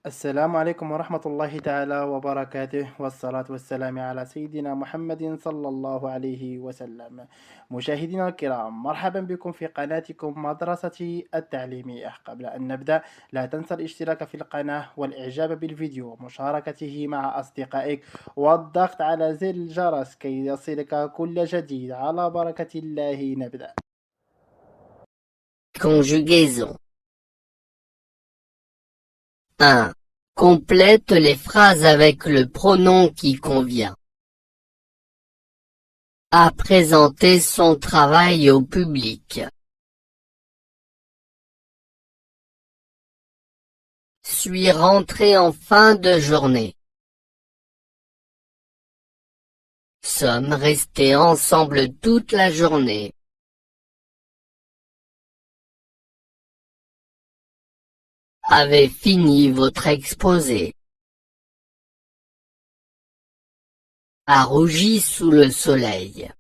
السلام عليكم ورحمة الله تعالى وبركاته والصلاة والسلام على سيدنا محمد صلى الله عليه وسلم. مشاهدينا الكرام، مرحبا بكم في قناتكم مدرستي التعليمية. قبل أن نبدأ، لا تنسى الاشتراك في القناة والإعجاب بالفيديو ومشاركته مع أصدقائك والضغط على زر الجرس كي يصلك كل جديد. على بركة الله نبدأ. Conjugaison. 1. Complète les phrases avec le pronom qui convient. A présenté son travail au public. Suis rentré en fin de journée. Sommes restés ensemble toute la journée. Avez fini votre exposé. A rougi sous le soleil.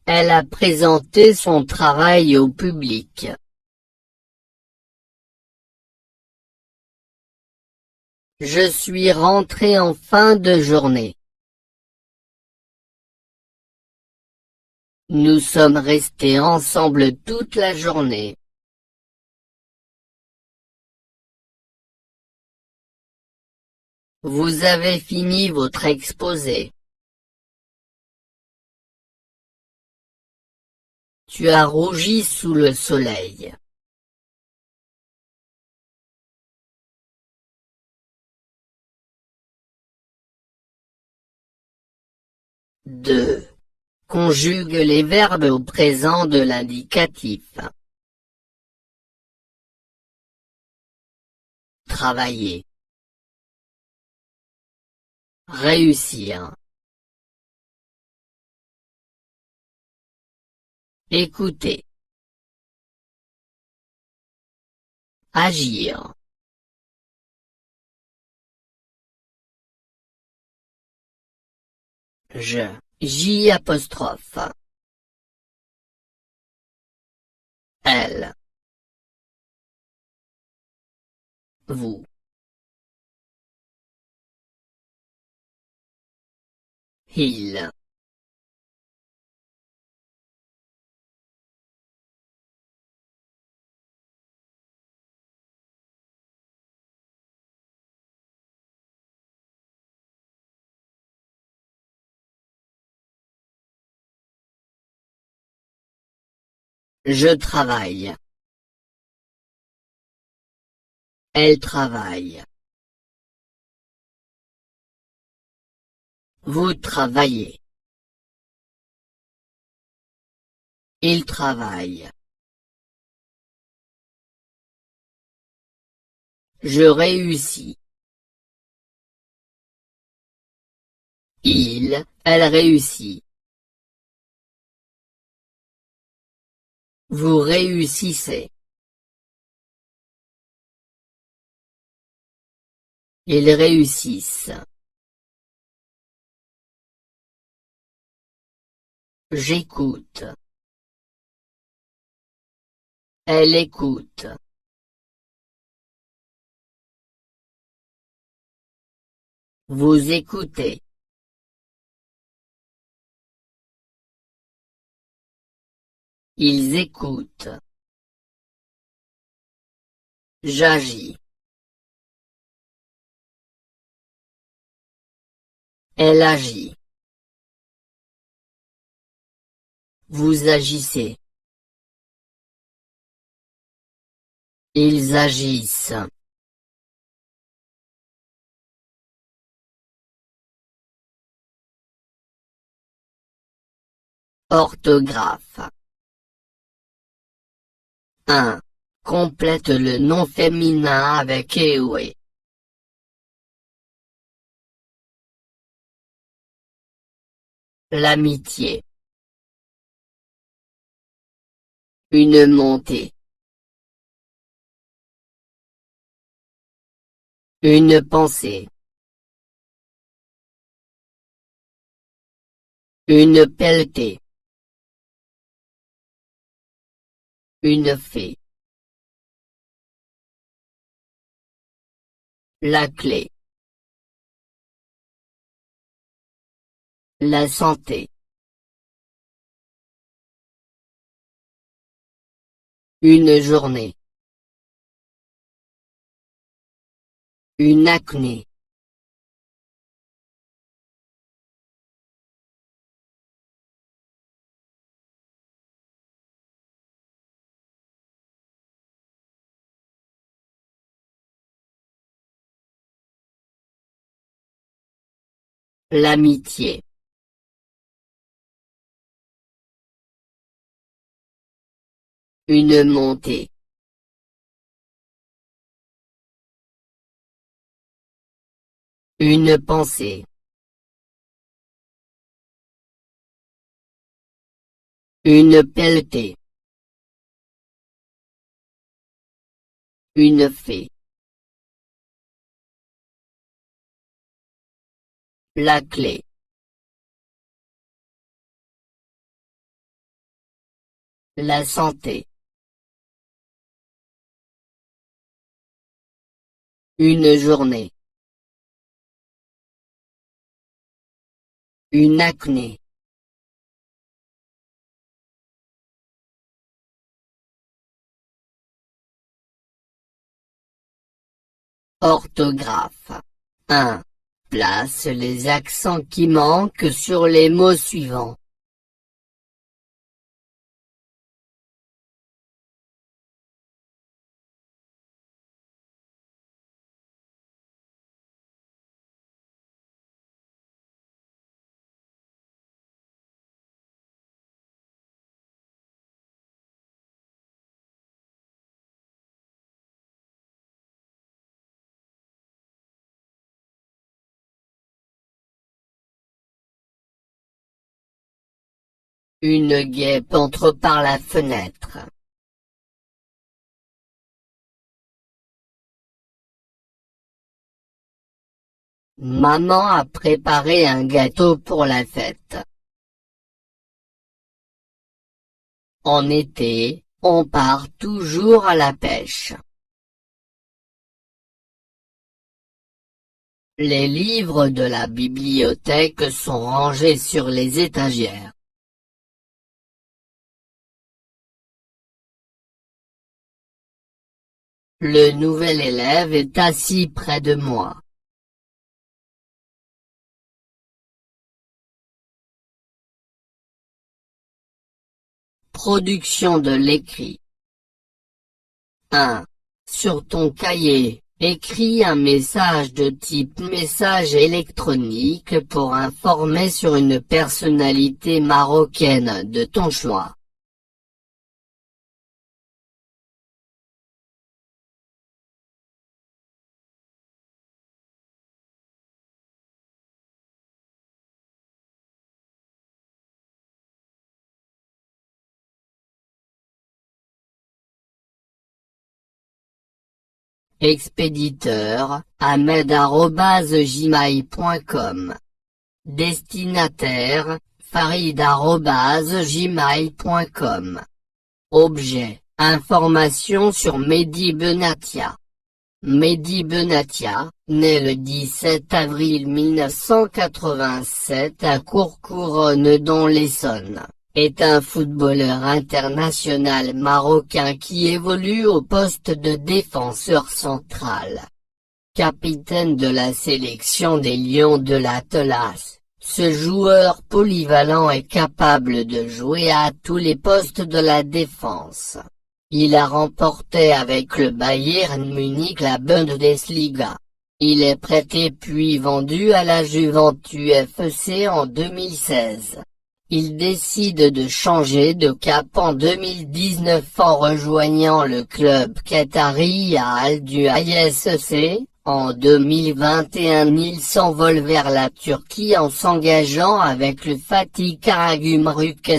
Elle a présenté son travail au public. Je suis rentré en fin de journée. Nous sommes restés ensemble toute la journée. Vous avez fini votre exposé. Tu as rougi sous le soleil. Deux. Conjugue les verbes au présent de l'indicatif. Travailler. Réussir. Écouter. Agir. J apostrophe. Elle. Vous. Il. Je travaille. Elle travaille. Vous travaillez. Il travaille. Je réussis. Elle réussit. Vous réussissez. Ils réussissent. J'écoute. Elle écoute. Vous écoutez. Ils écoutent. J'agis. Elle agit. Vous agissez. Ils agissent. Orthographe. 1. Complète le nom féminin avec EOE. L'amitié. Une montée. Une pensée. Une pelletée. Une fée. La clé. La santé. Une journée. Une acné. L'amitié. Une montée. Une pensée. Une pelletée. Une fée. La clé. La santé. Une journée. Une acné. Orthographe. 1. Place les accents qui manquent sur les mots suivants. Une guêpe entre par la fenêtre. Maman a préparé un gâteau pour la fête. En été, on part toujours à la pêche. Les livres de la bibliothèque sont rangés sur les étagères. Le nouvel élève est assis près de moi. Production de l'écrit. 1. Sur ton cahier, écris un message de type message électronique pour informer sur une personnalité marocaine de ton choix. Expéditeur, ahmed@gmail.com. Destinataire, farid@gmail.com. Objet, information sur Mehdi Benatia. Mehdi Benatia, né le 17 avril 1987 à Courcouronnes dans l'Essonne, est un footballeur international marocain qui évolue au poste de défenseur central. Capitaine de la sélection des Lions de l'Atlas, ce joueur polyvalent est capable de jouer à tous les postes de la défense. Il a remporté avec le Bayern Munich la Bundesliga. Il est prêté puis vendu à la Juventus FC en 2016. Il décide de changer de cap en 2019 en rejoignant le club qatari Al Duhail SC. En 2021 il s'envole vers la Turquie en s'engageant avec le Fatih Karagümrük.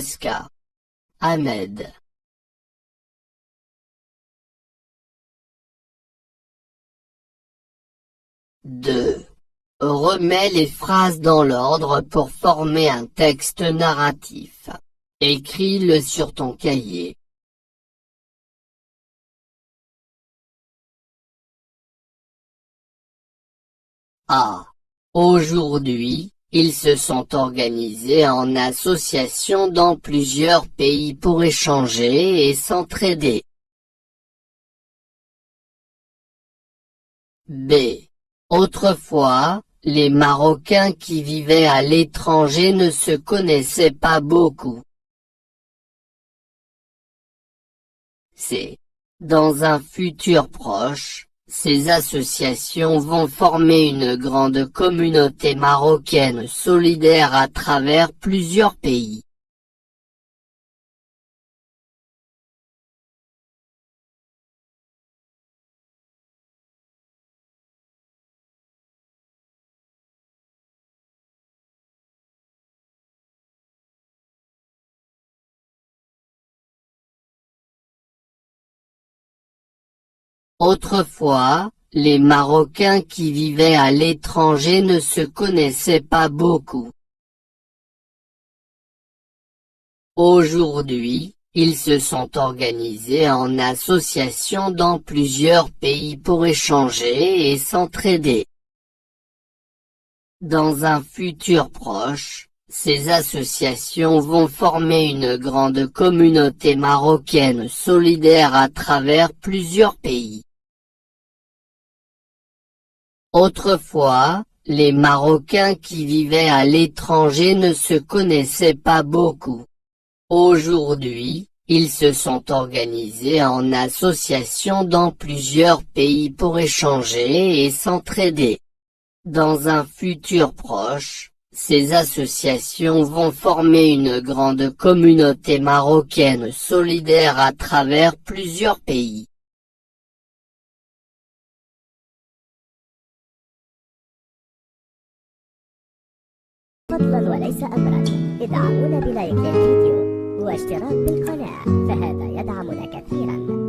Ahmed. 2. Remets les phrases dans l'ordre pour former un texte narratif. Écris-le sur ton cahier. A. Aujourd'hui, ils se sont organisés en association dans plusieurs pays pour échanger et s'entraider. B. Autrefois, les Marocains qui vivaient à l'étranger ne se connaissaient pas beaucoup. C. Dans un futur proche, ces associations vont former une grande communauté marocaine solidaire à travers plusieurs pays. Autrefois, les Marocains qui vivaient à l'étranger ne se connaissaient pas beaucoup. Aujourd'hui, ils se sont organisés en association dans plusieurs pays pour échanger et s'entraider. Dans un futur proche, ces associations vont former une grande communauté marocaine solidaire à travers plusieurs pays. Autrefois, les Marocains qui vivaient à l'étranger ne se connaissaient pas beaucoup. Aujourd'hui, ils se sont organisés en association dans plusieurs pays pour échanger et s'entraider. Dans un futur proche, ces associations vont former une grande communauté marocaine solidaire à travers plusieurs pays. فضلا وليس أمرا ادعمونا بلايك للفيديو واشتراك بالقناة فهذا يدعمنا كثيرا.